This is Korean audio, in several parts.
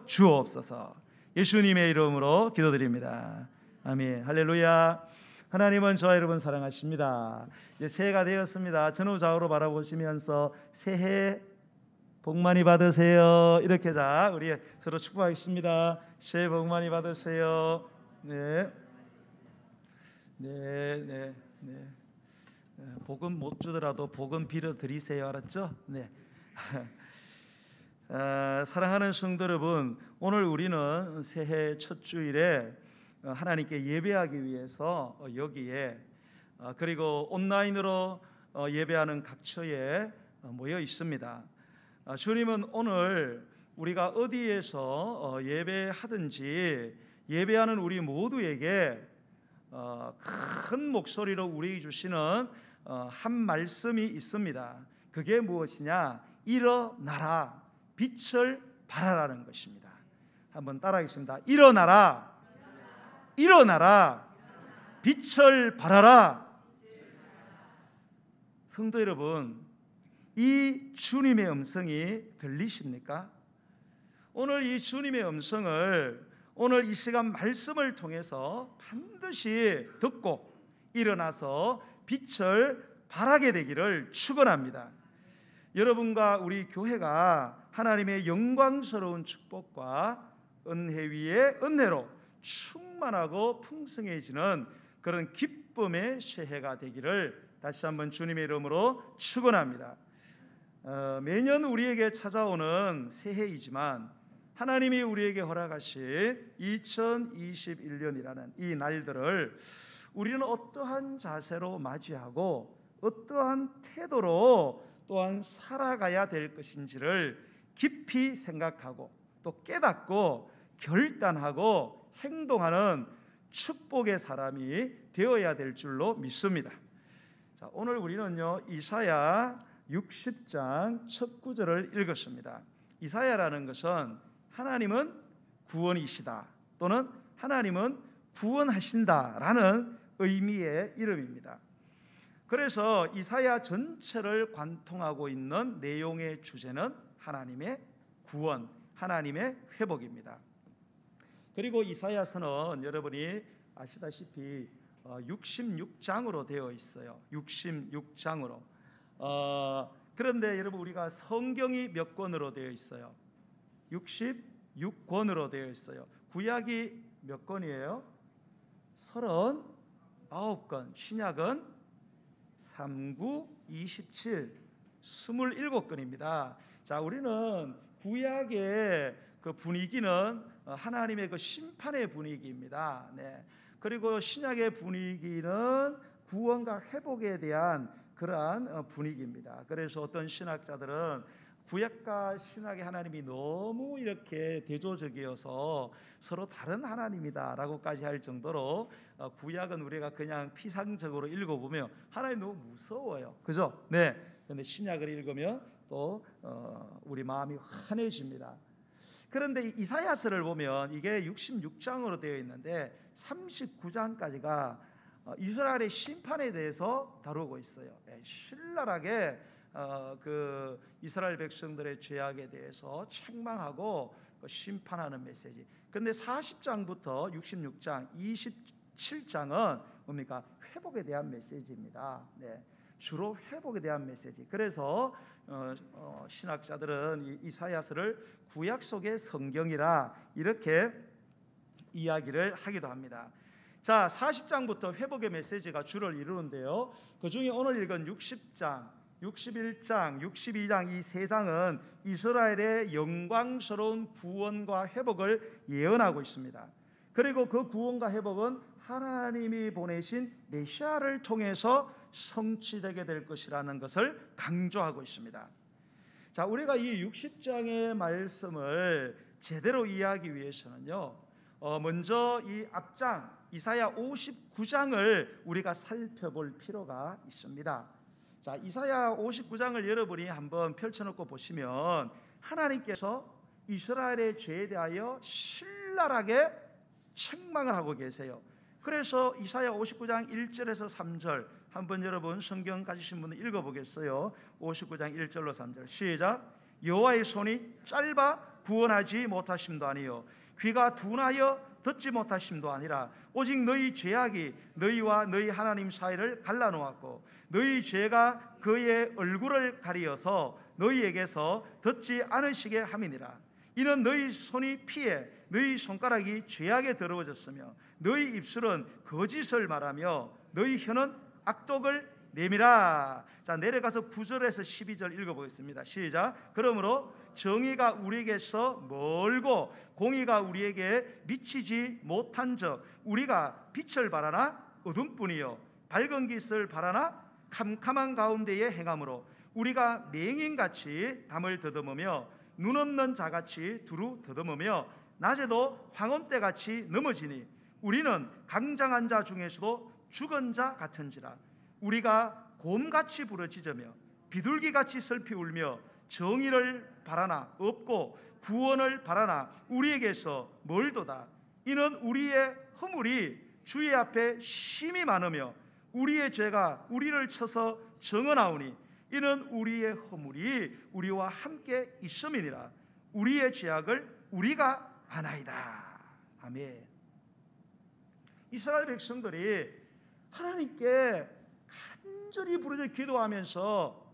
주옵소서. 예수님의 이름으로 기도드립니다. 아멘. 할렐루야. 하나님은 저와 여러분 사랑하십니다. 이제 새해가 되었습니다. 전후좌우로 바라보시면서 새해 복 많이 받으세요. 이렇게 자 우리 서로 축복하겠습니다. 새해 복 많이 받으세요. 네. 복은 못 주더라도 복은 빌어 드리세요. 알았죠? 네. 사랑하는 성도 여러분, 오늘 우리는 새해 첫 주일에 하나님께 예배하기 위해서 여기에 그리고 온라인으로 예배하는 각처에 모여 있습니다. 주님은 오늘 우리가 어디에서 예배하든지 예배하는 우리 모두에게 큰 목소리로 우리에게 주시는 한 말씀이 있습니다. 그게 무엇이냐? 일어나라, 빛을 발하라는 것입니다. 한번 따라하겠습니다. 일어나라, 일어나라, 빛을 발하라. 성도 여러분, 이 주님의 음성이 들리십니까? 오늘 이 주님의 음성을 오늘 이 시간 말씀을 통해서 반드시 듣고 일어나서 빛을 발하게 되기를 축원합니다. 여러분과 우리 교회가 하나님의 영광스러운 축복과 은혜 위에 은혜로 충만하고 풍성해지는 그런 기쁨의 새해가 되기를 다시 한번 주님의 이름으로 축원합니다. 매년 우리에게 찾아오는 새해이지만 하나님이 우리에게 허락하신 2021년이라는 이 날들을 우리는 어떠한 자세로 맞이하고 어떠한 태도로 또한 살아가야 될 것인지를 깊이 생각하고 또 깨닫고 결단하고 행동하는 축복의 사람이 되어야 될 줄로 믿습니다. 자, 오늘 우리는요 이사야 60장 첫 구절을 읽었습니다. 이사야라는 것은 하나님은 구원이시다 또는 하나님은 구원하신다라는 의미의 이름입니다. 그래서 이사야 전체를 관통하고 있는 내용의 주제는 하나님의 구원, 하나님의 회복입니다. 그리고 이사야서는 여러분이 아시다시피 66장으로 되어 있어요. 66장으로. 그런데 여러분 우리가 성경이 몇 권으로 되어 있어요? 66권으로 되어 있어요. 구약이 몇 권이에요? 39권. 신약은 39, 27, 27권입니다. 자, 우리는 구약의 그 분위기는 하나님의 그 심판의 분위기입니다. 네. 그리고 신약의 분위기는 구원과 회복에 대한 그러한 분위기입니다. 그래서 어떤 신학자들은 구약과 신약의 하나님이 너무 이렇게 대조적이어서 서로 다른 하나님이다라고까지 할 정도로 구약은 우리가 그냥 피상적으로 읽어보면 하나님 너무 무서워요, 그죠? 네. 그런데 신약을 읽으면 또 우리 마음이 환해집니다. 그런데 이사야서를 보면 이게 66장으로 되어 있는데 39장까지가 이스라엘의 심판에 대해서 다루고 있어요. 신랄하게 그 이스라엘 백성들의 죄악에 대해서 책망하고 심판하는 메시지. 그런데 40장부터 66장, 27장은 뭡니까? 회복에 대한 메시지입니다. 네. 주로 회복에 대한 메시지. 그래서 신학자들은 이사야서를 구약 속의 성경이라 이렇게 이야기를 하기도 합니다. 자, 40장부터 회복의 메시지가 주를 이루는데요. 그 중에 오늘 읽은 60장, 61장, 62장 이 세 장은 이스라엘의 영광스러운 구원과 회복을 예언하고 있습니다. 그리고 그 구원과 회복은 하나님이 보내신 메시아를 통해서 성취되게 될 것이라는 것을 강조하고 있습니다. 자, 우리가 이 60장의 말씀을 제대로 이해하기 위해서는요, 먼저 이 앞장 이사야 59장을 우리가 살펴볼 필요가 있습니다. 자, 이사야 59장을 여러분이 한번 펼쳐놓고 보시면 하나님께서 이스라엘의 죄에 대하여 신랄하게 책망을 하고 계세요. 그래서 이사야 59장 1절에서 3절 한번 여러분 성경 가지신 분은 읽어보겠어요. 59장 1절로 3절 시작. 여호와의 손이 짧아 구원하지 못하심도 아니요 귀가 둔하여 듣지 못하심도 아니라 오직 너희 죄악이 너희와 너희 하나님 사이를 갈라놓았고 너희 죄가 그의 얼굴을 가리어서 너희에게서 듣지 않으시게 함이니라. 이는 너희 손이 피해 너희 손가락이 죄악에 더러워졌으며 너희 입술은 거짓을 말하며 너희 혀는 악독을 내밀라. 자, 내려가서 9절에서 12절 읽어보겠습니다. 시작. 그러므로 정의가 우리에게서 멀고 공의가 우리에게 미치지 못한 적 우리가 빛을 바라나 어둠뿐이요 밝은 빛을 바라나 캄캄한 가운데에 행함으로 우리가 맹인같이 담을 더듬으며 눈 없는 자같이 두루 더듬으며 낮에도 황혼때같이 넘어지니 우리는 강장한 자 중에서도 죽은 자 같은지라. 우리가 곰같이 부르짖으며 비둘기같이 슬피 울며 정의를 바라나 없고 구원을 바라나 우리에게서 멀도다. 이는 우리의 허물이 주의 앞에 심히 많으며 우리의 죄가 우리를 쳐서 정언하오니 이는 우리의 허물이 우리와 함께 있음이니라. 우리의 죄악을 우리가 아나이다. 아멘. 이스라엘 백성들이 하나님께 간절히 부르짖어 기도하면서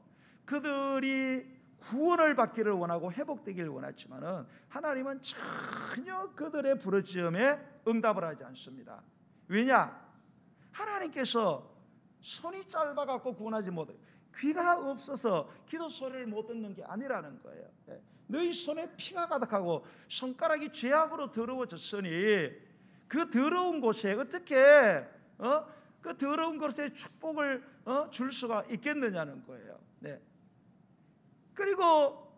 그들이 구원을 받기를 원하고 회복되기를 원했지만은 하나님은 전혀 그들의 부르짖음에 응답을 하지 않습니다. 왜냐? 하나님께서 손이 짧아갖고 구원하지 못해요. 귀가 없어서 기도 소리를 못 듣는 게 아니라는 거예요. 너희 손에 피가 가득하고 손가락이 죄악으로 더러워졌으니 그 더러운 곳에 어떻게 그 더러운 곳에 축복을 줄 수가 있겠느냐는 거예요. 네. 그리고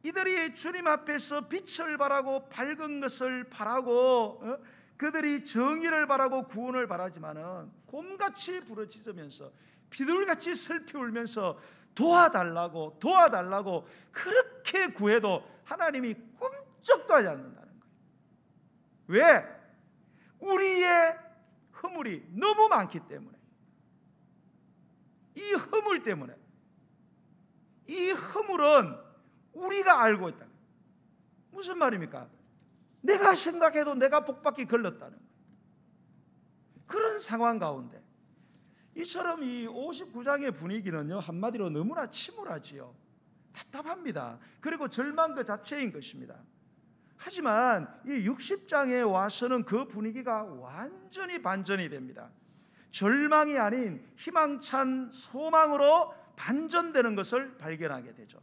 이들이 주님 앞에서 빛을 바라고 밝은 것을 바라고 그들이 정의를 바라고 구원을 바라지만은 곰같이 부르짖으면서 비둘기같이 슬피 울면서 도와달라고 그렇게 구해도 하나님이 꿈쩍도 하지 않는다는 거예요. 왜? 우리의 허물이 너무 많기 때문에, 이 허물 때문에. 이 허물은 우리가 알고 있다. 무슨 말입니까? 내가 생각해도 내가 복받기 걸렸다는 거예요. 그런 상황 가운데 이처럼 이 59장의 분위기는요, 한마디로 너무나 침울하지요. 답답합니다. 그리고 절망 그 자체인 것입니다. 하지만 이 60장에 와서는 그 분위기가 완전히 반전이 됩니다. 절망이 아닌 희망찬 소망으로 반전되는 것을 발견하게 되죠.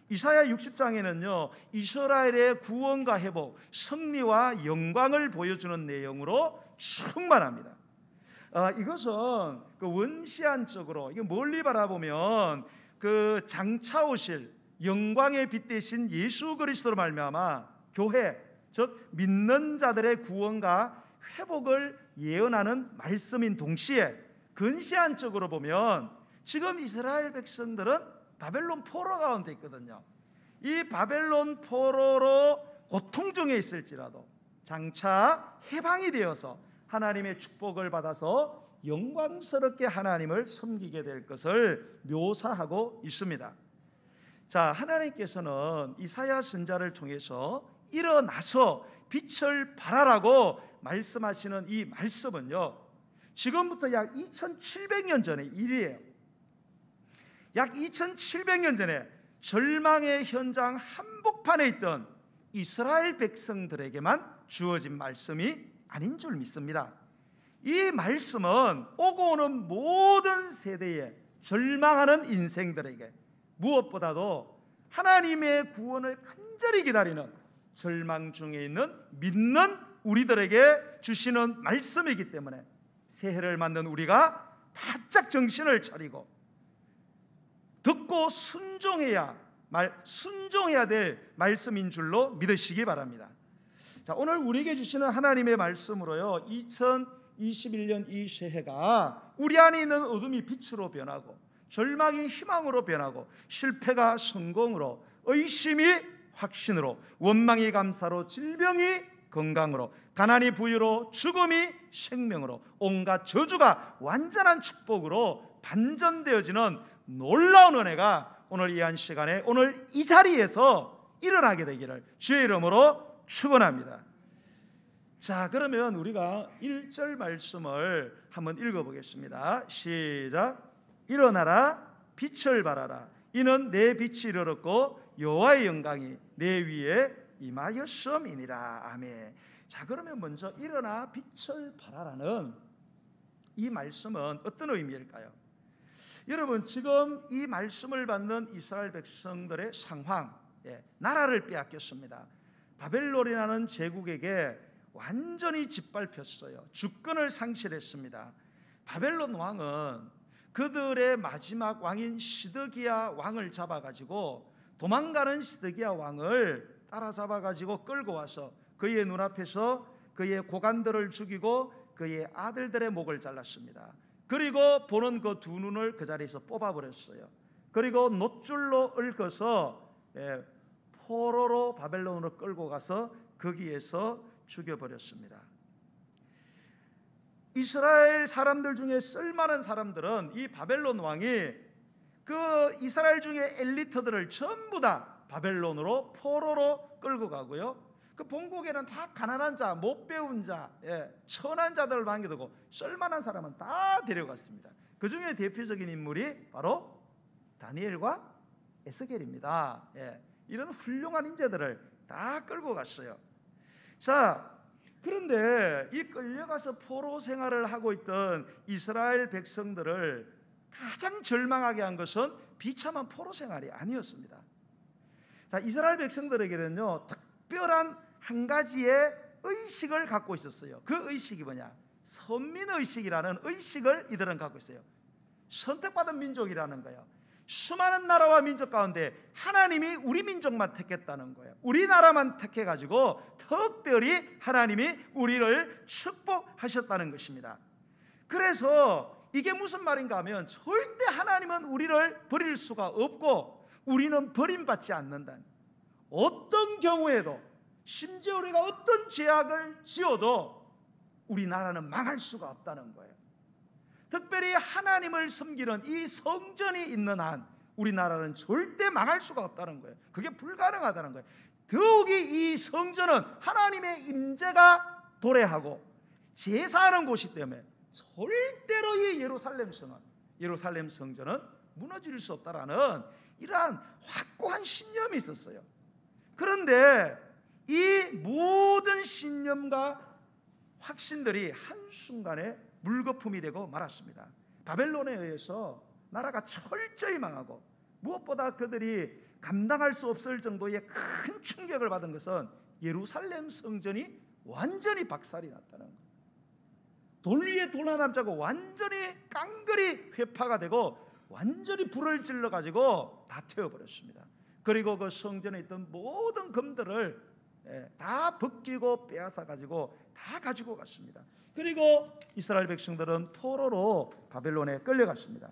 이사야 60장에는요 이스라엘의 구원과 회복, 승리와 영광을 보여주는 내용으로 충만합니다. 이것은 그 원시안적으로 이게 멀리 바라보면 그 장차 오실 영광의 빛 대신 예수 그리스도로 말미암아 교회, 즉 믿는 자들의 구원과 회복을 예언하는 말씀인 동시에 근시안적으로 보면 지금 이스라엘 백성들은 바벨론 포로 가운데 있거든요. 이 바벨론 포로로 고통 중에 있을지라도 장차 해방이 되어서 하나님의 축복을 받아서 영광스럽게 하나님을 섬기게 될 것을 묘사하고 있습니다. 자, 하나님께서는 이사야 선지자를 통해서 일어나서 빛을 발하라고 말씀하시는 이 말씀은요, 지금부터 약 2700년 전의 일이에요. 약 2700년 전에 절망의 현장 한복판에 있던 이스라엘 백성들에게만 주어진 말씀이 아닌 줄 믿습니다. 이 말씀은 오고 오는 모든 세대에 절망하는 인생들에게 무엇보다도 하나님의 구원을 간절히 기다리는 절망 중에 있는 믿는 우리들에게 주시는 말씀이기 때문에 새해를 맞는 우리가 바짝 정신을 차리고 듣고 순종해야 될 말씀인 줄로 믿으시기 바랍니다. 자, 오늘 우리에게 주시는 하나님의 말씀으로요, 2021년 이 새해가 우리 안에 있는 어둠이 빛으로 변하고 절망이 희망으로 변하고 실패가 성공으로 의심이 확신으로 원망이 감사로 질병이 건강으로 가난이 부유로 죽음이 생명으로 온갖 저주가 완전한 축복으로 반전되어지는 놀라운 은혜가 오늘 이 한 시간에 오늘 이 자리에서 일어나게 되기를 주의 이름으로 축원합니다. 자, 그러면 우리가 1절 말씀을 한번 읽어보겠습니다. 시작. 일어나라, 빛을 발하라. 이는 내 빛이 이르렀고 여호와의 영광이 내 위에 임하였음이니라. 아멘. 자, 그러면 먼저 일어나 빛을 발하라는 이 말씀은 어떤 의미일까요? 여러분, 지금 이 말씀을 받는 이스라엘 백성들의 상황, 나라를 빼앗겼습니다. 바벨론이라는 제국에게 완전히 짓밟혔어요. 주권을 상실했습니다. 바벨론 왕은 그들의 마지막 왕인 시드기야 왕을 잡아가지고 도망가는 시드기야 왕을 따라잡아가지고 끌고 와서 그의 눈앞에서 그의 고관들을 죽이고 그의 아들들의 목을 잘랐습니다. 그리고 보는 그 두 눈을 그 자리에서 뽑아버렸어요. 그리고 놋줄로 얽어서 포로로 바벨론으로 끌고 가서 거기에서 죽여버렸습니다. 이스라엘 사람들 중에 쓸만한 사람들은 이 바벨론 왕이 그 이스라엘 중에 엘리트들을 전부 다 바벨론으로 포로로 끌고 가고요. 그 본국에는 다 가난한 자, 못 배운 자, 천한 자들을 남겨두고 쓸만한 사람은 다 데려갔습니다. 그 중에 대표적인 인물이 바로 다니엘과 에스겔입니다. 이런 훌륭한 인재들을 다 끌고 갔어요. 자, 그런데 이 끌려가서 포로 생활을 하고 있던 이스라엘 백성들을 가장 절망하게 한 것은 비참한 포로 생활이 아니었습니다. 자, 이스라엘 백성들에게는요, 특별한 한 가지의 의식을 갖고 있었어요. 그 의식이 뭐냐? 선민의식이라는 의식을 이들은 갖고 있어요. 선택받은 민족이라는 거예요. 수많은 나라와 민족 가운데 하나님이 우리 민족만 택했다는 거예요. 우리나라만 택해가지고 특별히 하나님이 우리를 축복하셨다는 것입니다. 그래서 이게 무슨 말인가 하면 절대 하나님은 우리를 버릴 수가 없고 우리는 버림받지 않는다. 어떤 경우에도 심지어 우리가 어떤 죄악을 지어도 우리나라는 망할 수가 없다는 거예요. 특별히 하나님을 섬기는 이 성전이 있는 한 우리나라는 절대 망할 수가 없다는 거예요. 그게 불가능하다는 거예요. 더욱이 이 성전은 하나님의 임재가 도래하고 제사하는 곳이기 때문에 절대로 이 예루살렘 성전은 무너질 수 없다라는 이러한 확고한 신념이 있었어요. 그런데 이 모든 신념과 확신들이 한순간에 물거품이 되고 말았습니다. 바벨론에 의해서 나라가 철저히 망하고 무엇보다 그들이 감당할 수 없을 정도의 큰 충격을 받은 것은 예루살렘 성전이 완전히 박살이 났다는 거예요. 돌 위에 돌 하나 남자고 완전히 깡그리 회파가 되고 완전히 불을 질러 가지고 다 태워버렸습니다. 그리고 그 성전에 있던 모든 금들을 다 벗기고 빼앗아 가지고 다 가지고 갔습니다. 그리고 이스라엘 백성들은 포로로 바벨론에 끌려갔습니다.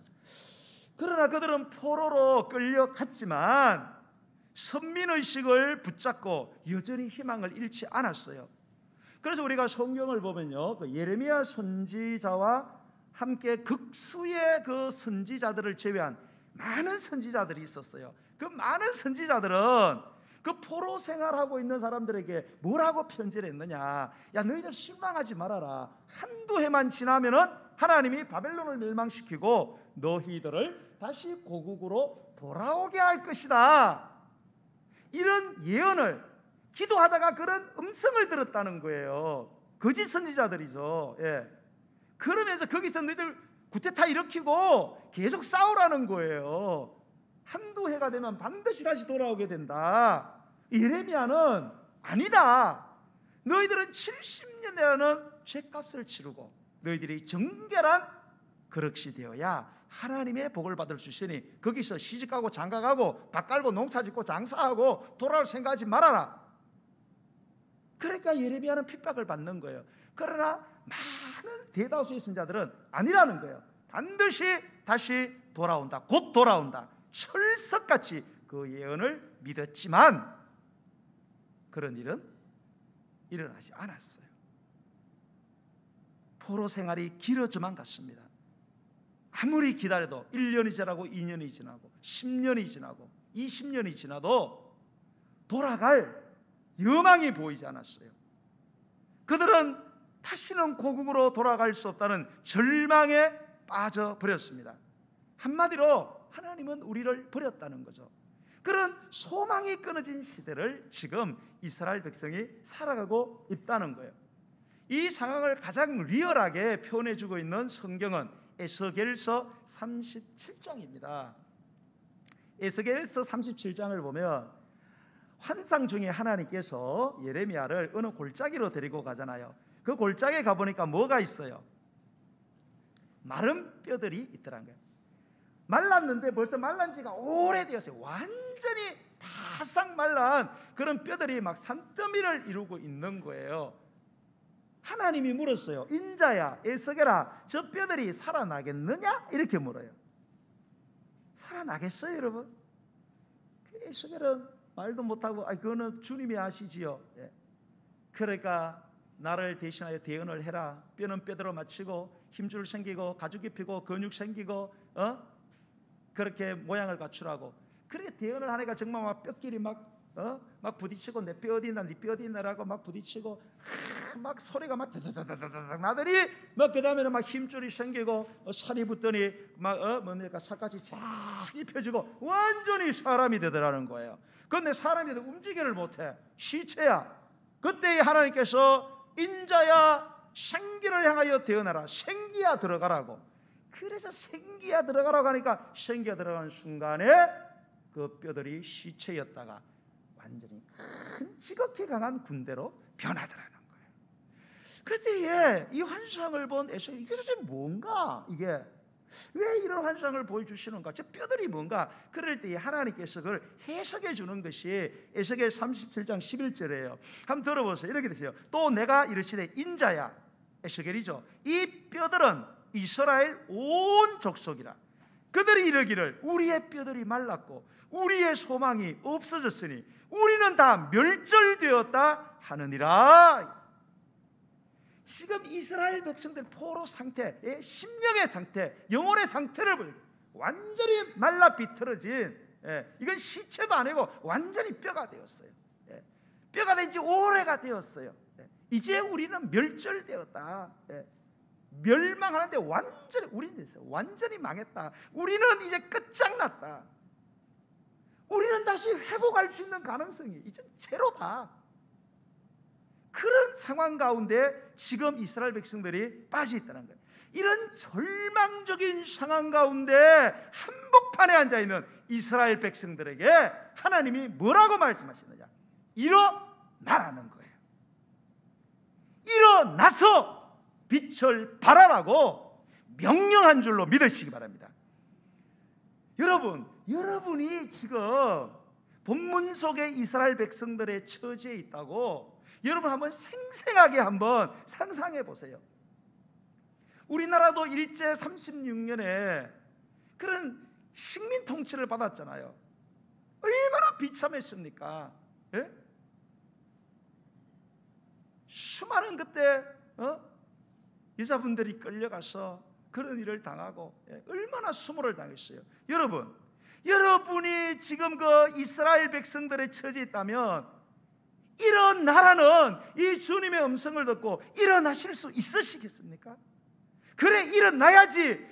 그러나 그들은 포로로 끌려갔지만 선민의식을 붙잡고 여전히 희망을 잃지 않았어요. 그래서 우리가 성경을 보면요, 그 예레미야 선지자와 함께 극수의 그 선지자들을 제외한 많은 선지자들이 있었어요. 그 많은 선지자들은 그 포로 생활하고 있는 사람들에게 뭐라고 편지를 했느냐? 야, 너희들 실망하지 말아라. 한두 해만 지나면은 하나님이 바벨론을 멸망시키고 너희들을 다시 고국으로 돌아오게 할 것이다. 이런 예언을 기도하다가 그런 음성을 들었다는 거예요. 거짓 선지자들이죠. 그러면서 거기서 너희들 구테타 일으키고 계속 싸우라는 거예요. 한두 해가 되면 반드시 다시 돌아오게 된다. 예레미야는 아니다. 너희들은 70년이라는 죄값을 치르고 너희들이 정결한 그릇이 되어야 하나님의 복을 받을 수 있으니 거기서 시집가고 장가가고 밭 갈고 농사 짓고 장사하고 돌아올 생각하지 말아라. 그러니까 예레미야는 핍박을 받는 거예요. 그러나 많은 대다수의 선자들은 아니라는 거예요. 반드시 다시 돌아온다. 곧 돌아온다. 철석같이 그 예언을 믿었지만 그런 일은 일어나지 않았어요. 포로 생활이 길어져만 갔습니다. 아무리 기다려도 1년이 지나고 2년이 지나고 10년이 지나고 20년이 지나도 돌아갈 여망이 보이지 않았어요. 그들은 다시는 고국으로 돌아갈 수 없다는 절망에 빠져버렸습니다. 한마디로 하나님은 우리를 버렸다는 거죠. 그런 소망이 끊어진 시대를 지금 이스라엘 백성이 살아가고 있다는 거예요. 이 상황을 가장 리얼하게 표현해주고 있는 성경은 에스겔서 37장입니다. 에스겔서 37장을 보면 환상 중에 하나님께서 예레미야를 어느 골짜기로 데리고 가잖아요. 그 골짜기에 가보니까 뭐가 있어요? 마른 뼈들이 있더란 거예요. 말랐는데 벌써 말란 지가 오래되었어요. 완전히 바싹 말란 그런 뼈들이 막 산더미를 이루고 있는 거예요. 하나님이 물었어요. 인자야, 에스겔아, 저 뼈들이 살아나겠느냐? 이렇게 물어요. 살아나겠어요, 여러분? 에스겔은 말도 못하고 그거는 주님이 아시지요. 그러니까 나를 대신하여 대언을 해라. 뼈는 뼈대로 맞추고 힘줄 생기고 가죽이 피고 근육 생기고 그렇게 모양을 갖추라고. 그렇게 대언을 하니까 정말 막 뼈끼리 막 부딪히고 내 뼈 어디 있나 네 뼈 어디 있나라고 막 부딪히고 막 소리가 막 다다다다닥 나더니 막 그 다음에는 막 힘줄이 생기고 살이 붙더니 막 뭡니까 살갗이 쫙 입혀지고 완전히 사람이 되더라는 거예요. 그런데 사람이 움직이를 못해. 시체야. 그때 하나님께서 인자야 생기를 향하여 대언하라. 생기야 들어가라고. 그래서 생기야 들어가라고 하니까 생기야 들어가는 순간에 그 뼈들이 시체였다가 완전히 큰 지극히 강한 군대로 변하더라는 거예요. 그때에 이 환상을 본 에스겔이 이게 도대체 뭔가, 이게 왜 이런 환상을 보여주시는가, 저 뼈들이 뭔가. 그럴 때 하나님께서 그걸 해석해 주는 것이 에스겔 37장 11절이에요. 한번 들어보세요. 이렇게 되세요. 또 내가 이르시되 인자야, 에스겔이죠. 이 뼈들은 이스라엘 온 족속이라. 그들이 이르기를 우리의 뼈들이 말랐고 우리의 소망이 없어졌으니 우리는 다 멸절되었다 하느니라. 지금 이스라엘 백성들 포로 상태, 심령의 상태, 영혼의 상태를 보여요. 완전히 말라 비틀어진, 이건 시체도 아니고 완전히 뼈가 되었어요. 뼈가 된 지 오래가 되었어요. 이제 우리는 멸절되었다. 멸망하는데 완전히 우리는 됐어요. 완전히 망했다. 우리는 이제 끝장났다. 우리는 다시 회복할 수 있는 가능성이 이제 제로다. 그런 상황 가운데 지금 이스라엘 백성들이 빠져 있다는 거예요. 이런 절망적인 상황 가운데 한복판에 앉아 있는 이스라엘 백성들에게 하나님이 뭐라고 말씀하시느냐? 일어나라는 거예요. 일어나서 빛을 발하라고 명령한 줄로 믿으시기 바랍니다. 여러분이 지금 본문 속에 이스라엘 백성들의 처지에 있다고 여러분 한번 생생하게 한번 상상해 보세요. 우리나라도 일제 36년에 그런 식민 통치를 받았잖아요. 얼마나 비참했습니까? 수많은 그때 여자분들이 끌려가서 그런 일을 당하고 얼마나 수모를 당했어요. 여러분이 지금 그 이스라엘 백성들의 처지에 있다면 일어나라는 이 주님의 음성을 듣고 일어나실 수 있으시겠습니까? 그래,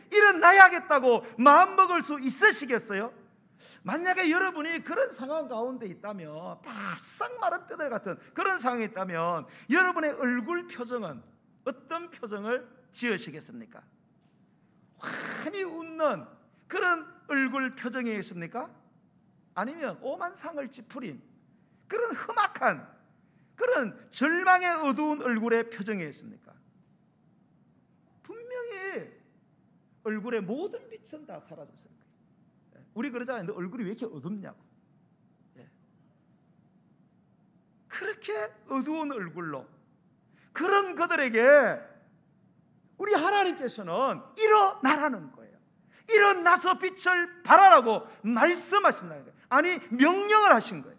일어나야겠다고 마음먹을 수 있으시겠어요? 만약에 여러분이 그런 상황 가운데 있다면, 바싹 마른 뼈들 같은 그런 상황에 있다면 여러분의 얼굴 표정은 어떤 표정을 지으시겠습니까? 환히 웃는 그런 얼굴 표정이겠습니까? 아니면 오만상을 찌푸린 그런 험악한 그런 절망의 어두운 얼굴의 표정이겠습니까? 분명히 얼굴의 모든 빛은 다 사라졌을 거예요. 우리 그러잖아요. 너 얼굴이 왜 이렇게 어둡냐고. 그렇게 어두운 얼굴로 그런 그들에게 우리 하나님께서는 일어나라는 거예요. 일어나서 빛을 발하라고 말씀하신다는 거예요. 아니, 명령을 하신 거예요.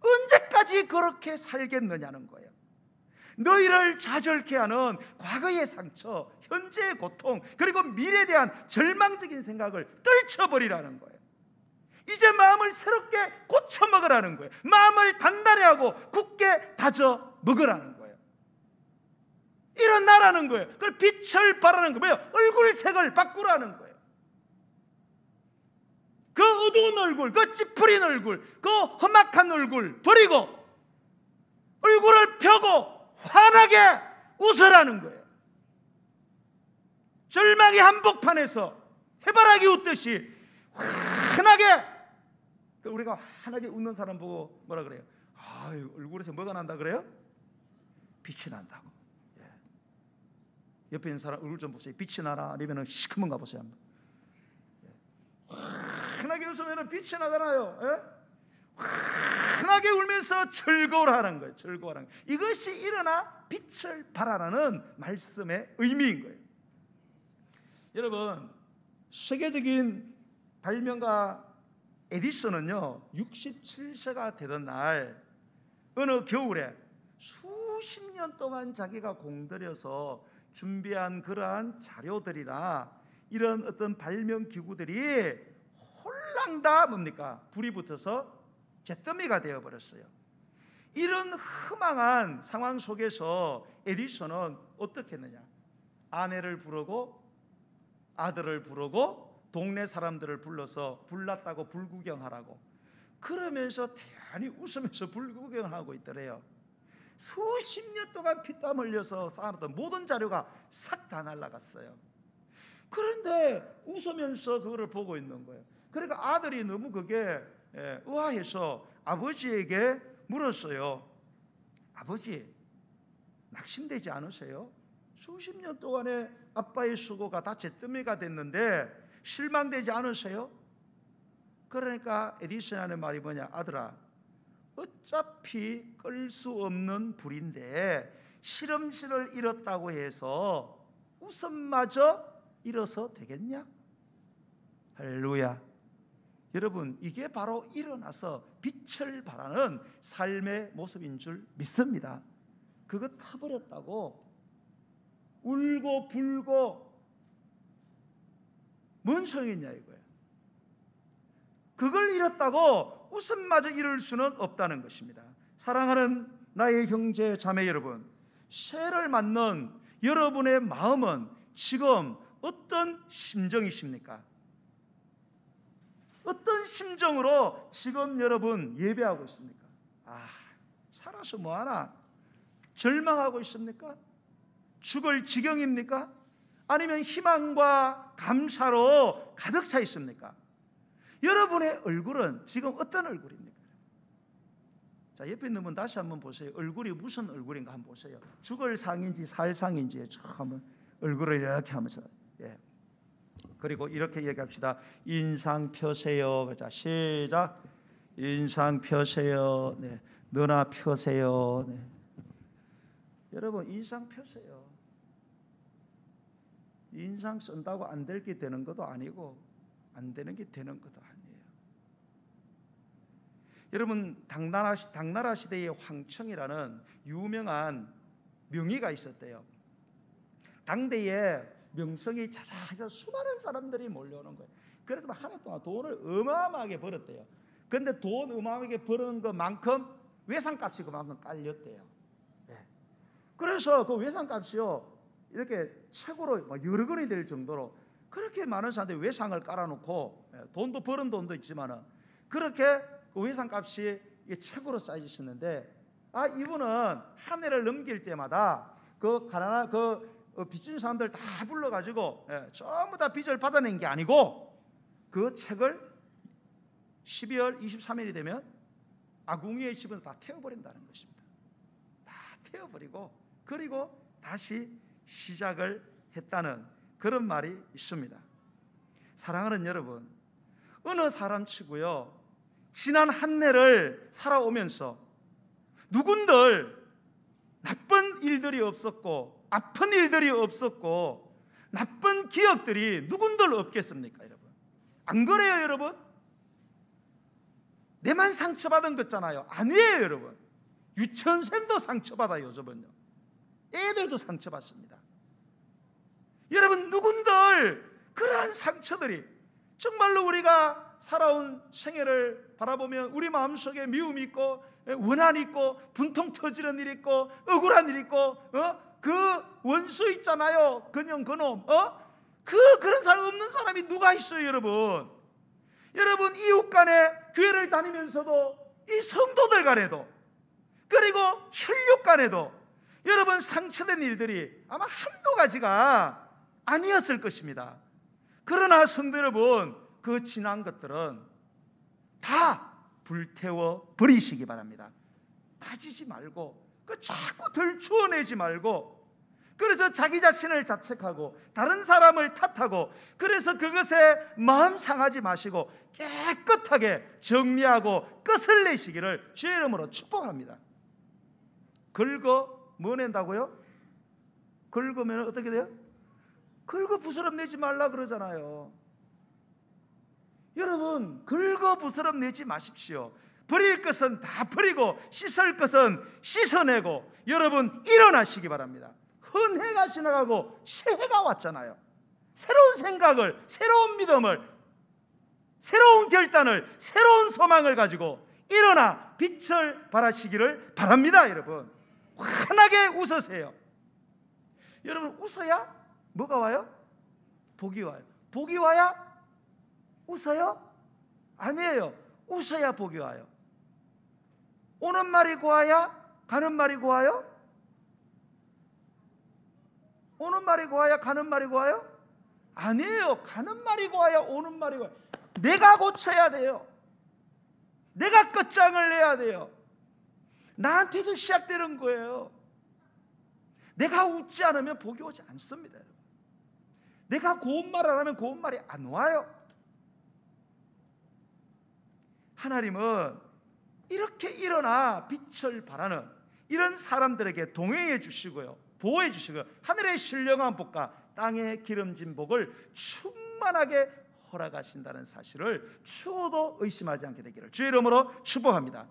언제까지 그렇게 살겠느냐는 거예요. 너희를 좌절케 하는 과거의 상처, 현재의 고통, 그리고 미래에 대한 절망적인 생각을 떨쳐버리라는 거예요. 이제 마음을 새롭게 고쳐 먹으라는 거예요. 마음을 단단히 하고 굳게 다져 먹으라는 거예요. 일어나라는 거예요. 그걸 빛을 발하는 거예요. 얼굴 색을 바꾸라는 거예요. 그 어두운 얼굴, 그 찌푸린 얼굴, 그 험악한 얼굴 버리고 얼굴을 펴고 환하게 웃으라는 거예요. 절망의 한복판에서 해바라기 웃듯이 환하게, 우리가 환하게 웃는 사람 보고 뭐라 그래요? 얼굴에서 뭐가 난다 그래요? 빛이 난다고. 옆에 있는 사람 얼굴 좀 보세요. 빛이 나나 아니면 시커먼가 보세요. 환하게 웃으면 빛이 나잖아요. 환하게 울면서 즐거워하는 거예요. 즐거워하는 거예요. 이것이 일어나 빛을 발하라는 말씀의 의미인 거예요. 여러분, 세계적인 발명가 에디슨은요 67세가 되던 날 어느 겨울에 수십 년 동안 자기가 공들여서 준비한 그러한 자료들이나 이런 어떤 발명 기구들이 홀랑 다 뭡니까? 불이 붙어서 잿더미가 되어버렸어요. 이런 허망한 상황 속에서 에디슨은 어떻게 했느냐? 아내를 부르고 아들을 부르고 동네 사람들을 불러서 불났다고 불구경하라고, 그러면서 대단히 웃으면서 불구경하고 있더래요. 수십 년 동안 피땀 흘려서 쌓아놨던 모든 자료가 싹 다 날아갔어요. 그런데 웃으면서 그거를 보고 있는 거예요. 그러니까 아들이 너무 그게 의아해서 아버지에게 물었어요. 아버지, 낙심되지 않으세요? 수십 년 동안에 아빠의 수고가 다 잿더미가 됐는데 실망되지 않으세요? 그러니까 에디슨이 하는 말이 뭐냐? 아들아, 어차피 끌 수 없는 불인데 실험실을 잃었다고 해서 웃음마저 잃어서 되겠냐? 할렐루야. 여러분, 이게 바로 일어나서 빛을 발하는 삶의 모습인 줄 믿습니다. 그거 타버렸다고 울고 불고 뭔 소용이냐 이거예요. 그걸 잃었다고 웃음마저 잃을 수는 없다는 것입니다. 사랑하는 나의 형제 자매 여러분, 새해를 맞는 여러분의 마음은 지금 어떤 심정이십니까? 어떤 심정으로 지금 여러분 예배하고 있습니까? 살아서 뭐하나? 절망하고 있습니까? 죽을 지경입니까? 아니면 희망과 감사로 가득 차 있습니까? 여러분의 얼굴은 지금 어떤 얼굴입니까? 자, 옆에 있는 분 다시 한번 보세요. 얼굴이 무슨 얼굴인가 한번 보세요. 죽을 상인지 살 상인지 한번 얼굴을 이렇게 하면서, 그리고 이렇게 얘기합시다. 인상 펴세요. 자, 시작. 인상 펴세요. 네. 너나 펴세요. 네. 여러분, 인상 펴세요. 인상 쓴다고 안 될 게 되는 것도 아니고 안 되는 게 되는 것도 아니에요. 여러분, 당나라 시대의 황청이라는 유명한 명의가 있었대요. 당대에 명성이 자자해서 수많은 사람들이 몰려오는 거예요. 그래서 한 해 동안 돈을 어마어마하게 벌었대요. 그런데 돈 어마어마하게 버는 것만큼 외상값이 그만큼 깔렸대요. 그래서 그 외상값이요 이렇게 최고로 여러 건이 될 정도로 그렇게 많은 사람들이 외상을 깔아놓고, 돈도 버는 돈도 있지만은 그렇게 그 외상값이 최고로 쌓여있었는데, 이분은 한 해를 넘길 때마다 그 가난한 빚진 사람들 다 불러가지고 전부 다 빚을 받아낸 게 아니고 그 책을 12월 23일이 되면 아궁이의 집은 다 태워버린다는 것입니다. 다 태워버리고 그리고 다시 시작을 했다는 그런 말이 있습니다. 사랑하는 여러분, 어느 사람 치고요 지난 한 해를 살아오면서 누군들 나쁜 일들이 없었고 아픈 일들이 없었고 나쁜 기억들이 누군들 없겠습니까? 여러분, 안 그래요? 여러분, 내만 상처받은 거잖아요. 아니에요. 여러분, 유치원생도 상처받아요. 요즘은요 애들도 상처받습니다. 여러분, 누군들 그러한 상처들이 정말로 우리가 살아온 생애를 바라보면 우리 마음속에 미움이 있고 원한이 있고 분통 터지는 일이 있고 억울한 일이 있고 그 원수 있잖아요. 그놈 그런 사람 없는 사람이 누가 있어요, 여러분. 여러분, 이웃 간에 교회를 다니면서도 이 성도들 간에도 그리고 혈육 간에도 여러분 상처된 일들이 아마 한두 가지가 아니었을 것입니다. 그러나 성도 여러분, 그 지난 것들은 다 불태워 버리시기 바랍니다. 따지지 말고 자꾸 들추어내지 말고, 그래서 자기 자신을 자책하고 다른 사람을 탓하고, 그래서 그것에 마음 상하지 마시고 깨끗하게 정리하고 끝을 내시기를 주의 이름으로 축복합니다. 긁어 뭐 낸다고요? 긁으면 어떻게 돼요? 긁어 부스럼 내지 말라 그러잖아요. 여러분, 긁어 부스럼 내지 마십시오. 버릴 것은 다 버리고 씻을 것은 씻어내고 여러분 일어나시기 바랍니다. 헌해가 지나가고 새해가 왔잖아요. 새로운 생각을, 새로운 믿음을, 새로운 결단을, 새로운 소망을 가지고 일어나 빛을 발하시기를 바랍니다. 여러분, 환하게 웃으세요. 여러분, 웃어야 뭐가 와요? 복이 와요. 복이 와야 웃어요? 아니에요. 웃어야 복이 와요. 오는 말이 고와야 가는 말이 고와요? 오는 말이 고와야 가는 말이 고와요? 아니에요. 가는 말이 고와야 오는 말이 고와요. 내가 고쳐야 돼요. 내가 끝장을 내야 돼요. 나한테서 시작되는 거예요. 내가 웃지 않으면 복이 오지 않습니다. 내가 고운 말 안 하면 고운 말이 안 와요. 하나님은 이렇게 일어나 빛을 발하는 이런 사람들에게 동행해 주시고요, 보호해 주시고요, 하늘의 신령한 복과 땅의 기름진 복을 충만하게 허락하신다는 사실을 추호도 의심하지 않게 되기를 주의 이름으로 축복합니다.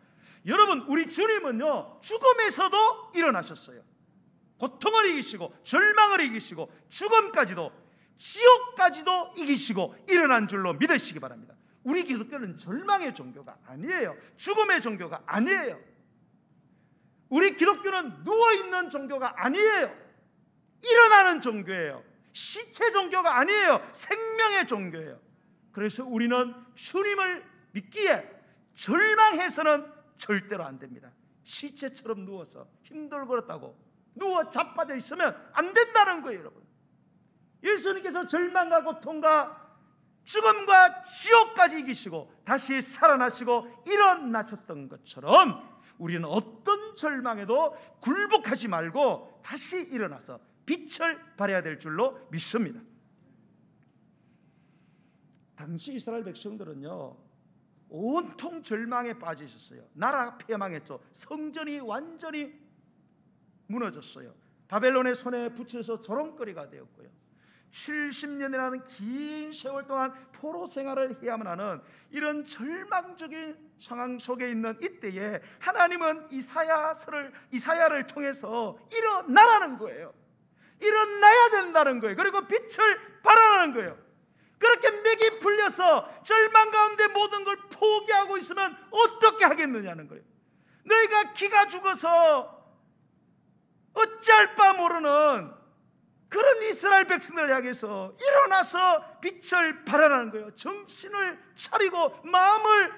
여러분, 우리 주님은요 죽음에서도 일어나셨어요. 고통을 이기시고 절망을 이기시고 죽음까지도 지옥까지도 이기시고 일어난 줄로 믿으시기 바랍니다. 우리 기독교는 절망의 종교가 아니에요. 죽음의 종교가 아니에요. 우리 기독교는 누워있는 종교가 아니에요. 일어나는 종교예요. 시체 종교가 아니에요. 생명의 종교예요. 그래서 우리는 주님을 믿기에 절망해서는 절대로 안 됩니다. 시체처럼 누워서 힘들고 그렇다고 누워 자빠져 있으면 안 된다는 거예요. 여러분, 예수님께서 절망과 고통과 죽음과 지옥까지 이기시고 다시 살아나시고 일어나셨던 것처럼 우리는 어떤 절망에도 굴복하지 말고 다시 일어나서 빛을 발해야 될 줄로 믿습니다. 당시 이스라엘 백성들은요 온통 절망에 빠져 있었어요. 나라가 폐망했죠. 성전이 완전히 무너졌어요. 바벨론의 손에 붙여서 조롱거리가 되었고요, 70년이라는 긴 세월 동안 포로 생활을 해야만 하는 이런 절망적인 상황 속에 있는 이때에 하나님은 이사야를 통해서 일어나라는 거예요. 일어나야 된다는 거예요. 그리고 빛을 발하라는 거예요. 그렇게 맥이 풀려서 절망 가운데 모든 걸 포기하고 있으면 어떻게 하겠느냐는 거예요. 너희가 기가 죽어서 어찌할 바 모르는 그런 이스라엘 백성들을 향해서 일어나서 빛을 발하라는 거예요. 정신을 차리고 마음을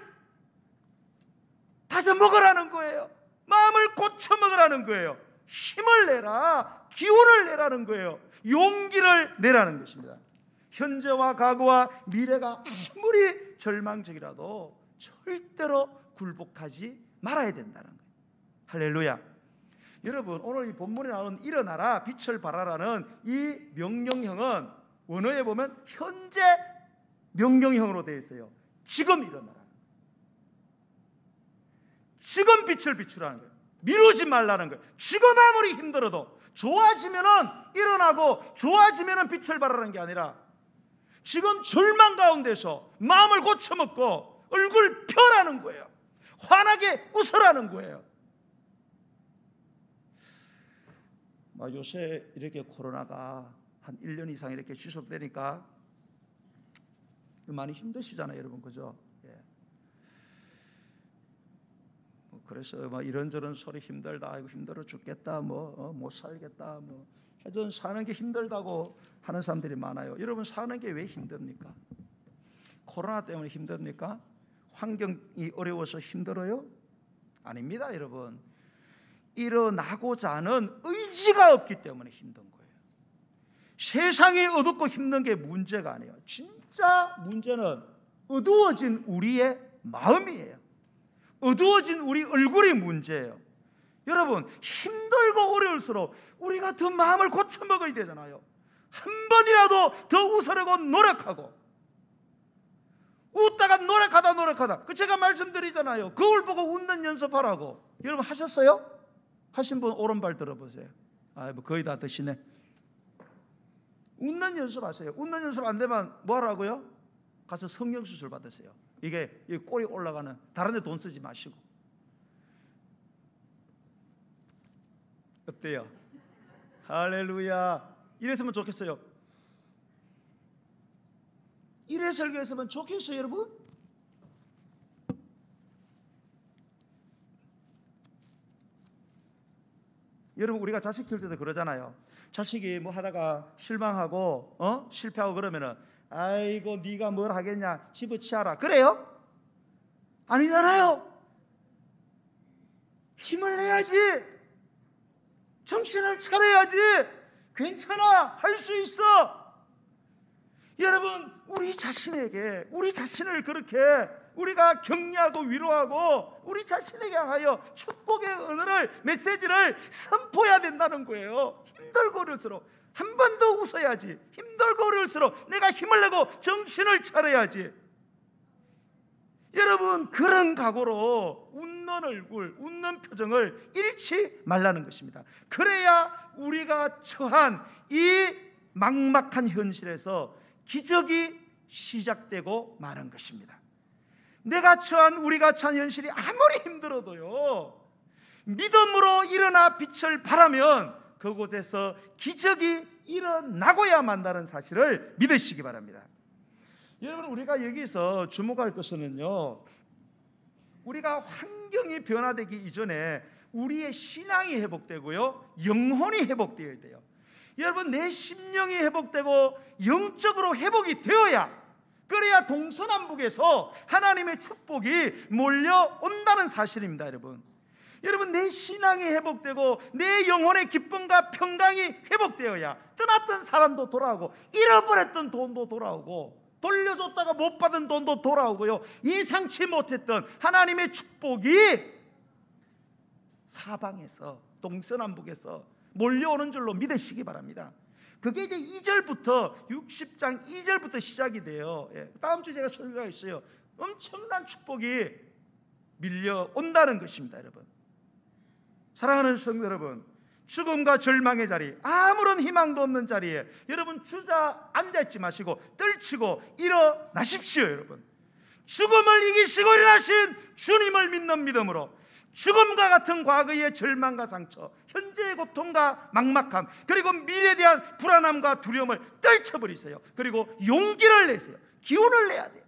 다져 먹으라는 거예요. 마음을 고쳐 먹으라는 거예요. 힘을 내라, 기운을 내라는 거예요. 용기를 내라는 것입니다. 현재와 과거와 미래가 아무리 절망적이라도 절대로 굴복하지 말아야 된다는 거예요. 할렐루야. 여러분, 오늘 이 본문에 나오는 일어나라 빛을 발하라는 이 명령형은 원어에 보면 현재 명령형으로 되어 있어요. 지금 일어나라, 지금 빛을 비추라는 거예요. 미루지 말라는 거예요. 지금 아무리 힘들어도 좋아지면은 일어나고 좋아지면은 빛을 발하라는 게 아니라 지금 절망 가운데서 마음을 고쳐먹고 얼굴 펴라는 거예요. 환하게 웃으라는 거예요. 요새 이렇게 코로나가 한 1년 이상 이렇게 지속되니까 많이 힘드시잖아요, 여러분, 그죠? 그래서 뭐 이런저런 소리 힘들다, 아이고 힘들어 죽겠다, 못 살겠다, 하여튼 사는 게 힘들다고 하는 사람들이 많아요. 여러분, 사는 게 왜 힘듭니까? 코로나 때문에 힘듭니까? 환경이 어려워서 힘들어요? 아닙니다, 여러분. 일어나고자 하는 의지가 없기 때문에 힘든 거예요. 세상이 어둡고 힘든 게 문제가 아니에요. 진짜 문제는 어두워진 우리의 마음이에요. 어두워진 우리 얼굴이 문제예요. 여러분, 힘들고 어려울수록 우리가 더 마음을 고쳐먹어야 되잖아요. 한 번이라도 더 웃으려고 노력하고, 웃다가 노력하다 제가 말씀드리잖아요. 거울 보고 웃는 연습하라고. 여러분 하셨어요? 하신 분 오른발 들어보세요. 거의 다 드시네. 웃는 연습하세요. 웃는 연습 안 되면 뭐 하라고요? 가서 성형수술 받으세요. 이게 꼬리 올라가는, 다른 데 돈 쓰지 마시고. 어때요? 할렐루야. 이랬으면 좋겠어요. 이래 설교했으면 좋겠어요, 여러분. 여러분, 우리가 자식 키울 때도 그러잖아요. 자식이 뭐 하다가 실망하고 실패하고 그러면은 아이고 네가 뭘 하겠냐, 집어치워라, 그래요? 아니잖아요. 힘을 내야지. 정신을 차려야지. 괜찮아, 할 수 있어. 여러분, 우리 자신에게, 우리 자신을 그렇게 우리가 격려하고 위로하고 우리 자신에게 하여 축복의 은혜를, 메시지를 선포해야 된다는 거예요. 힘들고 어려울수록 한 번 더 웃어야지. 힘들고 어려울수록 내가 힘을 내고 정신을 차려야지. 여러분, 그런 각오로 웃는 얼굴, 웃는 표정을 잃지 말라는 것입니다. 그래야 우리가 처한 이 막막한 현실에서 기적이 시작되고 마는 것입니다. 우리가 처한 현실이 아무리 힘들어도요, 믿음으로 일어나 빛을 발하면 그곳에서 기적이 일어나고야 만다는 사실을 믿으시기 바랍니다. 여러분, 우리가 여기서 주목할 것은요, 우리가 환경이 변화되기 이전에 우리의 신앙이 회복되고요, 영혼이 회복되어야 돼요. 여러분, 내 심령이 회복되고 영적으로 회복이 되어야, 그래야 동서남북에서 하나님의 축복이 몰려온다는 사실입니다. 여러분, 내 신앙이 회복되고 내 영혼의 기쁨과 평강이 회복되어야 떠났던 사람도 돌아오고, 잃어버렸던 돈도 돌아오고, 돌려줬다가 못 받은 돈도 돌아오고요, 예상치 못했던 하나님의 축복이 사방에서, 동서남북에서 몰려오는 줄로 믿으시기 바랍니다. 그게 이제 2절부터 60장 2절부터 시작이 돼요. 다음 주에 제가 설교가 있어요. 엄청난 축복이 밀려온다는 것입니다. 여러분, 사랑하는 성도 여러분, 죽음과 절망의 자리, 아무런 희망도 없는 자리에 여러분 앉아있지 마시고 떨치고 일어나십시오. 여러분, 죽음을 이기시고 일어나신 주님을 믿는 믿음으로 죽음과 같은 과거의 절망과 상처, 현재의 고통과 막막함, 그리고 미래에 대한 불안함과 두려움을 떨쳐버리세요. 그리고 용기를 내세요. 기운을 내야 돼요.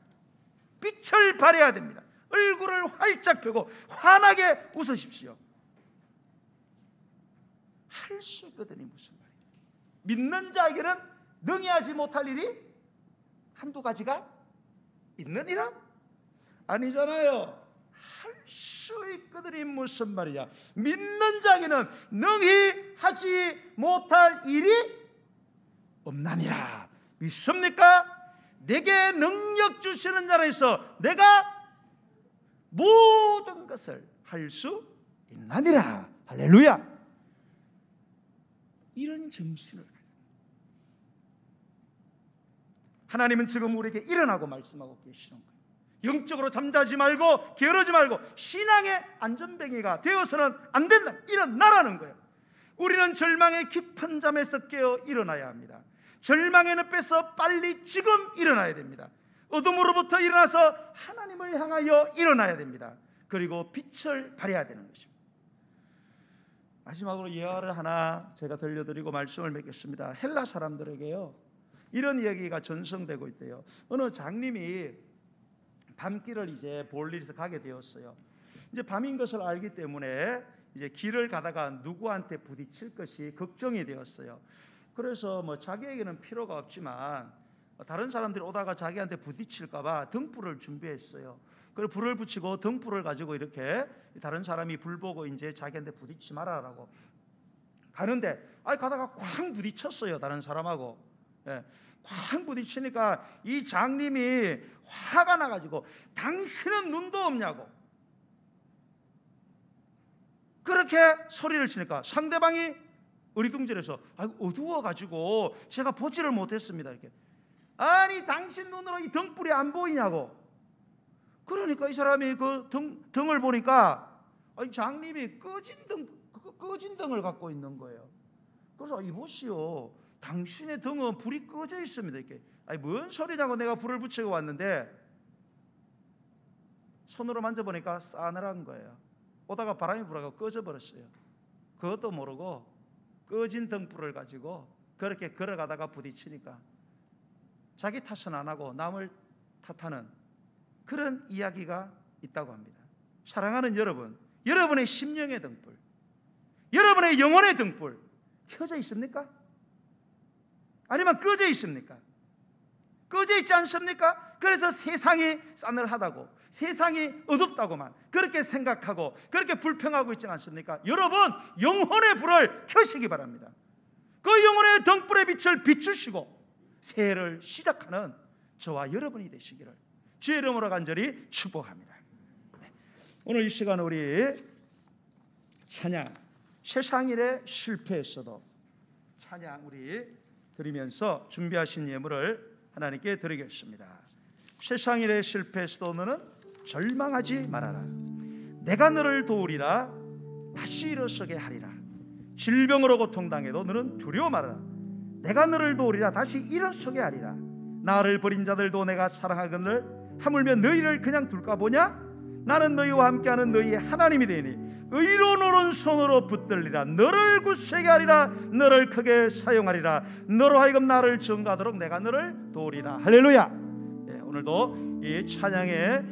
빛을 발해야 됩니다. 얼굴을 활짝 펴고 환하게 웃으십시오. 할 수 있거든요. 무슨 말이에요? 믿는 자에게는 능히 하지 못할 일이 한두 가지가 있느니라? 아니잖아요. 할 수 있거든요. 무슨 말이야? 믿는 자에게는 능히 하지 못할 일이 없나니라. 믿습니까? 내게 능력 주시는 자에서 내가 모든 것을 할 수 있나니라. 할렐루야. 이런 정신을, 하나님은 지금 우리에게 일어나고 말씀하고 계시는 거예요. 영적으로 잠자지 말고 게으르지 말고 신앙의 안전뱅이가 되어서는 안 된다. 일어나라는 거예요. 우리는 절망의 깊은 잠에서 깨어 일어나야 합니다. 절망의 늪에서 빨리 지금 일어나야 됩니다. 어둠으로부터 일어나서 하나님을 향하여 일어나야 됩니다. 그리고 빛을 발해야 되는 것입니다. 마지막으로 예화를 하나 제가 들려드리고 말씀을 맺겠습니다. 헬라 사람들에게요, 이런 이야기가 전성되고 있대요. 어느 장님이 밤길을 이제 볼일에서 가게 되었어요. 이제 밤인 것을 알기 때문에 이제 길을 가다가 누구한테 부딪힐 것이 걱정이 되었어요. 그래서 뭐 자기에게는 필요가 없지만 다른 사람들이 오다가 자기한테 부딪힐까봐 등불을 준비했어요. 그리고 불을 붙이고 등불을 가지고 이렇게 다른 사람이 불 보고 이제 자기한테 부딪히지 말아라고 가는데, 가다가 쾅 부딪혔어요. 다른 사람하고. 쾅 부딪히니까 이 장님이 화가 나가지고 당신은 눈도 없냐고 그렇게 소리를 치니까 상대방이 어리둥절해서 어두워가지고 제가 보지를 못했습니다. 이렇게. 아니 당신 눈으로 이 등불이 안 보이냐고. 그러니까 이 사람이 그 등을 보니까 장님이 꺼진 등을 갖고 있는 거예요. 그래서 이보시오, 당신의 등은 불이 꺼져 있습니다. 이렇게. 뭔 소리냐고, 내가 불을 붙이고 왔는데. 손으로 만져보니까 싸늘한 거예요. 오다가 바람이 불어서 꺼져 버렸어요. 그것도 모르고 꺼진 등불을 가지고 그렇게 걸어가다가 부딪히니까 자기 탓은 안 하고 남을 탓하는 그런 이야기가 있다고 합니다. 사랑하는 여러분, 여러분의 심령의 등불, 여러분의 영혼의 등불 켜져 있습니까? 아니면 꺼져 있습니까? 꺼져 있지 않습니까? 그래서 세상이 싸늘하다고, 세상이 어둡다고만 그렇게 생각하고 그렇게 불평하고 있지 않습니까? 여러분, 영혼의 불을 켜시기 바랍니다. 그 영혼의 등불의 빛을 비추시고 새해를 시작하는 저와 여러분이 되시기를 주의 이름으로 간절히 축복합니다. 오늘 이 시간 우리 찬양, 세상 일에 실패했어도 찬양 우리 드리면서 준비하신 예물을 하나님께 드리겠습니다. 세상 일에 실패했어도 너는 절망하지 말아라. 내가 너를 도우리라. 다시 일어서게 하리라. 질병으로 고통당해도 너는 두려워 말아라. 내가 너를 도우리라. 다시 일어서게 하리라. 나를 버린 자들도 내가 사랑하거늘 하물며 너희를 그냥 둘까 보냐? 나는 너희와 함께하는 너희의 하나님이 되니 의로운 오른손으로 붙들리라. 너를 굳세게 하리라. 너를 크게 사용하리라. 너로 하여금 나를 증거하도록 내가 너를 도우리라. 할렐루야. 오늘도 이 찬양의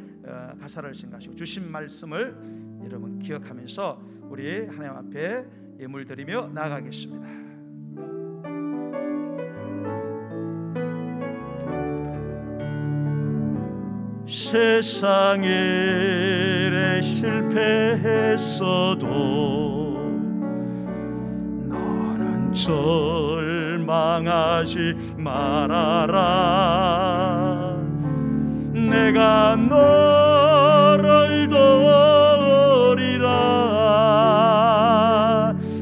가사를 생각하시고 주신 말씀을 여러분 기억하면서 우리 하나님 앞에 예물 드리며 나아가겠습니다. 세상 일에 실패했어도 너는 절망하지 말아라. 내가 너를 도우리라.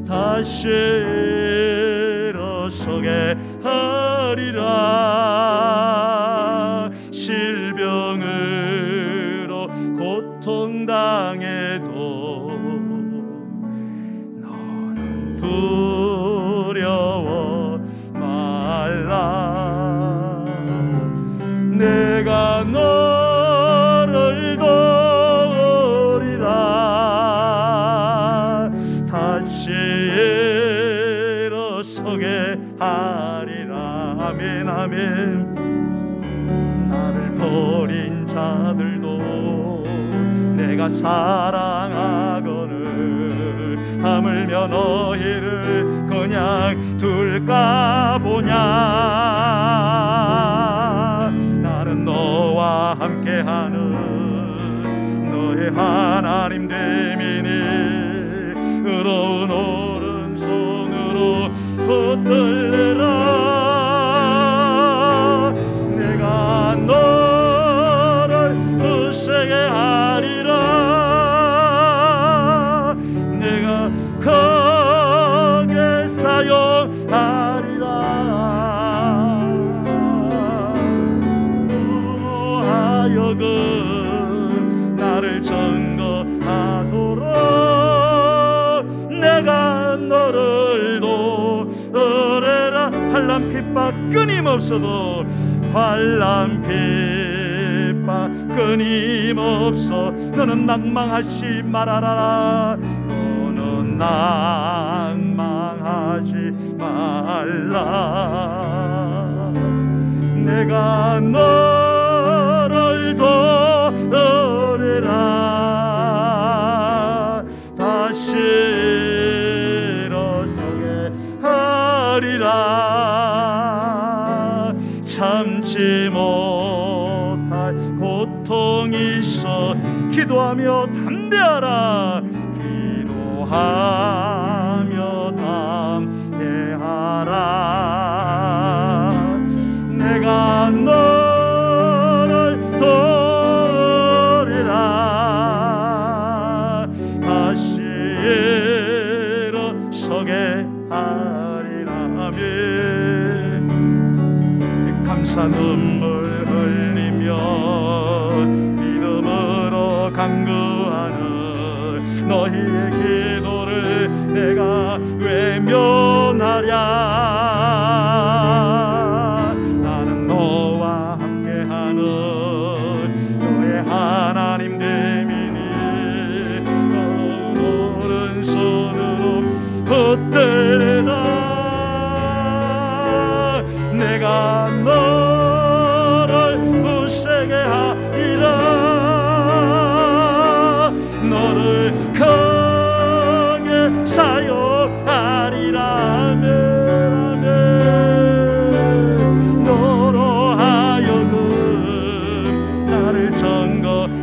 다시 일어서게 하리라. 질병으로 고통당해도 너는 두려워 말라. 내가 너를 도우리라. 다시 일어서게 하리라. 아멘 아멘. 나를 버린 자들도 내가 사랑하거늘 하물며 너희를 그냥 둘까 보냐? 나는 너와 함께하는 너의 하나님 됨이니 의로운 오른손으로 붙들리라. 내가 너를 굳세게 하리라. 내가 크게 사용하리라. 하여금 나를 증거하도록 내가 너를 도우리라. 환난 핍박 끊임없어도 환난 핍박 끊임없어 너는 낭망하지 말아라. 너는 낭망하지 말라. 내가 너를 도우리라. 하리라. 참지 못할 고통이 있어 기도하며 담대하라. 기도하며 담대하라. 내가 너를 도리라. 다시 일어서게 하리라며 감사 눈물 흘리며 믿음으로 간구하는 너희의 기도를 내가 외면하랴. 나는 너와 함께하는 너의 하나님 됨이니 오른손으로 붙들리라. 내가 너를 굳세게 하리라. 너를 크게 사용하리라. 너로 하여금 나를 증거하도록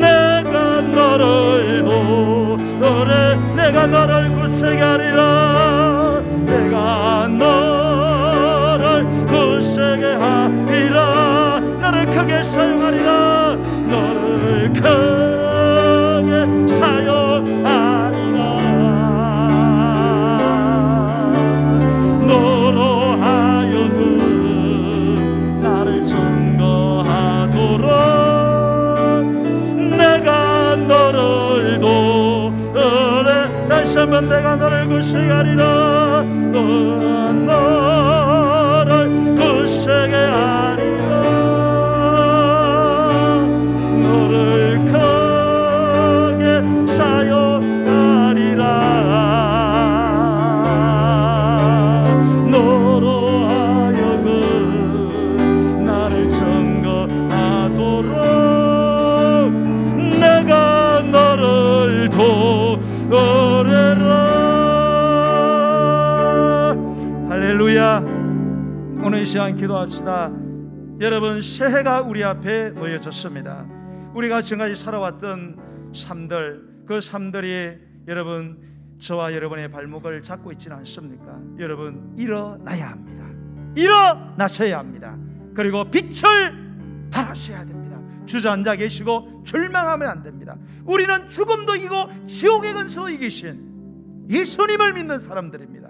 내가 너를 도래. 내가 너를 굳세게 하리라. 내가 너를 굳세게 하리라. 너를 크게 사용하리라. 너를 크게 사용하리라. 너로 하여금 나를 증거하도록 내가 너를 도래. 다시 한번 내가 너를 굳세게 하리라. 너가 너를 굳세게 하리라. 너를 크게 사용하리라. 너로 하여금 나를 증거하도록 내가 너를 도래라. 할렐루야. 오늘 이 시간 기도합시다. 여러분, 새해가 우리 앞에 놓여졌습니다. 우리가 지금까지 살아왔던 삶들, 그 삶들이 여러분 저와 여러분의 발목을 잡고 있지는 않습니까? 여러분, 일어나야 합니다. 일어나셔야 합니다. 그리고 빛을 발하셔야 됩니다. 주저앉아 계시고 절망하면 안 됩니다. 우리는 죽음도 이기고 지옥의 근세도 이기신 예수님을 믿는 사람들입니다.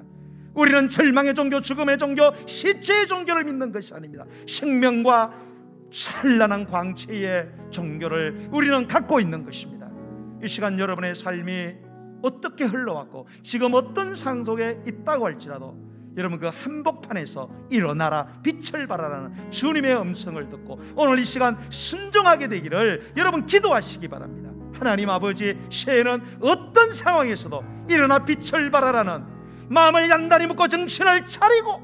우리는 절망의 종교, 죽음의 종교, 시체의 종교를 믿는 것이 아닙니다. 생명과 찬란한 광채의 종교를 우리는 갖고 있는 것입니다. 이 시간 여러분의 삶이 어떻게 흘러왔고 지금 어떤 상황 속에 있다고 할지라도 여러분 그 한복판에서 일어나라, 빛을 발하라는 주님의 음성을 듣고 오늘 이 시간 순종하게 되기를 여러분 기도하시기 바랍니다. 하나님 아버지, 새해는 어떤 상황에서도 일어나 빛을 발하라는 마음을 단단히 묶고 정신을 차리고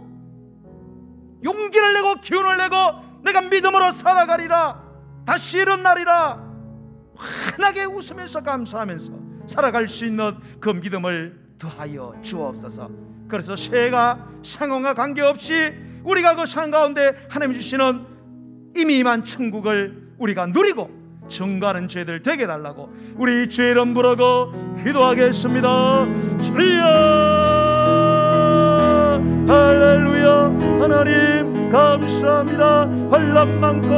용기를 내고 기운을 내고 내가 믿음으로 살아가리라, 다시 일어나리라, 환하게 웃으면서 감사하면서 살아갈 수 있는 그 믿음을 더하여 주옵소서. 그래서 새해가 상황과 관계없이 우리가 그 상황 가운데 하나님 주시는 이미 임한 천국을 우리가 누리고 증거하는 죄들 되게 해달라고 우리 죄 이름 부르고 기도하겠습니다. 주여 할렐루야. 하나님 감사합니다. 혼란 많고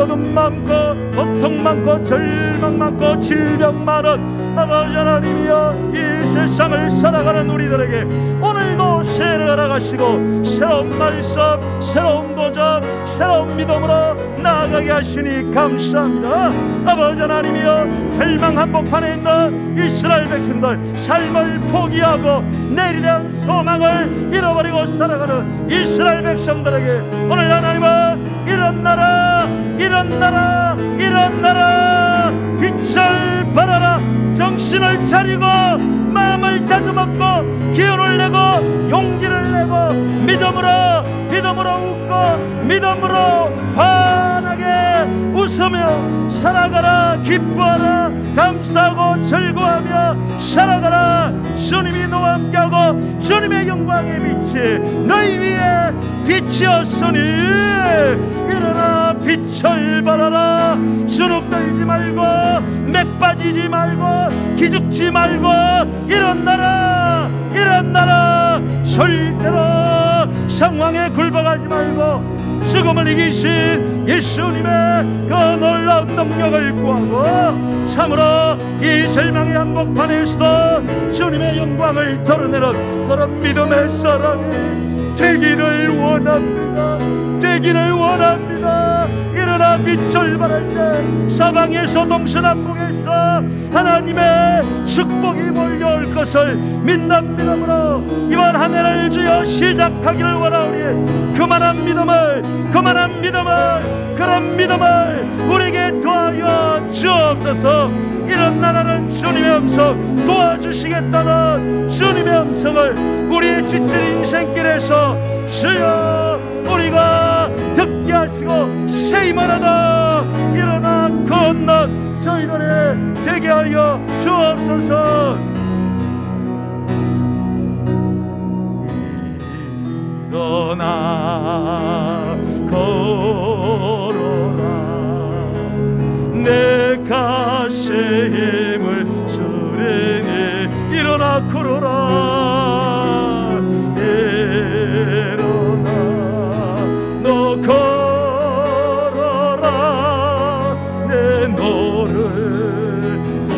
어둠 많고 고통 많고 절망 많고 질병 많은 아버지 하나님이여, 이 세상을 살아가는 우리들에게 오늘도 새해를 알아가시고 새로운 말씀, 새로운 도전, 새로운 믿음으로 나아가게 하시니 감사합니다. 아버지 하나님이여, 절망 한복판에 있는 이스라엘 백성들, 삶을 포기하고 내일에 대한 소망을 잃어버리고 살아가는 이스라엘 백성들에게 오늘 하나님은 일어나라, 일어나라, 일어나라, 빛을 발하라, 정신을 차리고 마음을 다져먹고 기운을 내고 용기를 내고 믿음으로 웃고 믿음으로 환하게 웃으며 살아가라, 기뻐하라, 감사하고 즐거워하며 살아가라. 주님이 너와 함께하고 주님의 영광의 빛이 너희 위에 비치었으니 일어나 빛을 발하라. 주눅 들지 말고 맥 빠지지 말고 기죽지 말고 일어나라. 일어나라. 절대로 상황에 굴복하지 말고 죽음을 이기신 예수님의 그 놀라운 능력을 구하고 참으로 이 절망의 한복판에서도 주님의 영광을 드러내는 그런 믿음의 사람이 되기를 원합니다. 되기를 원합니다. 일어나 빛을 발할 때 사방에서 동서남북에서 하나님의 축복이 몰려올 것을 믿는 믿음으로 이번 한 해를 주여 시작하기를 원하오니 그만한 믿음을 그런 믿음을 우리에게 더하여 주옵소서. 이런 나라는 주님의 음성 도와주시겠다는 주님의 음성을 우리의 지친 인생길에서 주여 우리가 듣게 하시고 세임을 하다 일어나 건너 저희들의 되게 하여 주옵소서. 일어나 걸어라. 내 가시에 힘을 주리니 일어나 걸어라. 일어나 너 걸어라. 내 너를 또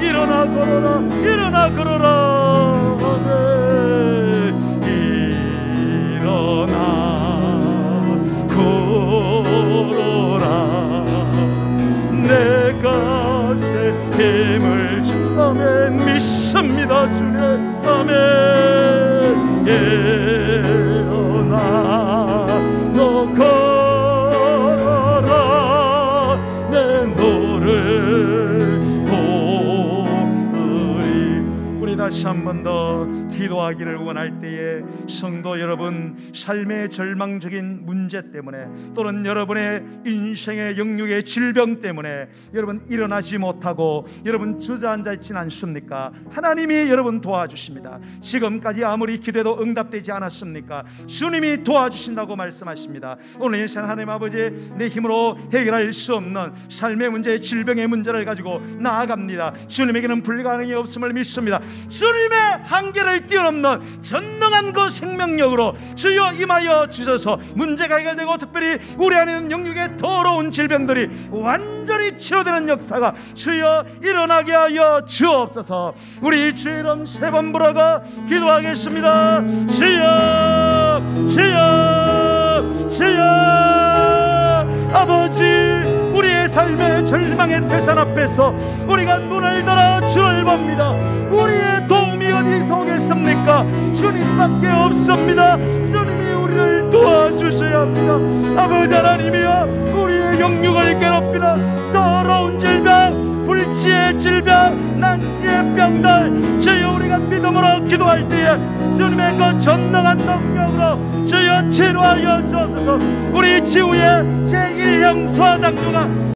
일어나 걸어라. 일어나 걸어라. 힘을 주 아멘. 믿습니다 주님. 아멘. 일어나 너 걸어라. 내 노를 보으리. 우리 다시 한 번 더 기도하기를 원할 때에 성도 여러분 삶의 절망적인 문제 때문에 또는 여러분의 인생의 영육의 질병 때문에 여러분 일어나지 못하고 여러분 주저앉아 있지는 않습니까? 하나님이 여러분 도와주십니다. 지금까지 아무리 기도해도 응답되지 않았습니까? 주님이 도와주신다고 말씀하십니다. 오늘 이 시간 하나님 아버지 내 힘으로 해결할 수 없는 삶의 문제 질병의 문제를 가지고 나아갑니다. 주님에게는 불가능이 없음을 믿습니다. 주님의 한계를 뛰어넘는 전능한 그 생명력으로 주여 임하여 주셔서 문제가 해결되고 특별히 우리 안에 있는 영육의 더러운 질병들이 완전히 치료되는 역사가 주여 일어나게 하여 주옵소서. 우리 주의 이름 세 번 부르고 기도하겠습니다. 주여 주여 주여. 아버지 우리의 삶의 절망의 태산 앞에서 우리가 눈을 들어 주를 봅니다. 우리의 도움이 어디서 오겠습니까? 주님밖에 없습니다. 주님이 우리를 도와주셔야 합니다. 아버지 하나님이여 우리의 영육을 괴롭히는 더러운 질병, 불치의 질병, 난치의 병들 주여 우리가 믿음으로 기도할 때에 주님의 그 전능한 능력으로 주여 치료하여 주옵소서. 우리 지구의 제1형 소아당뇨가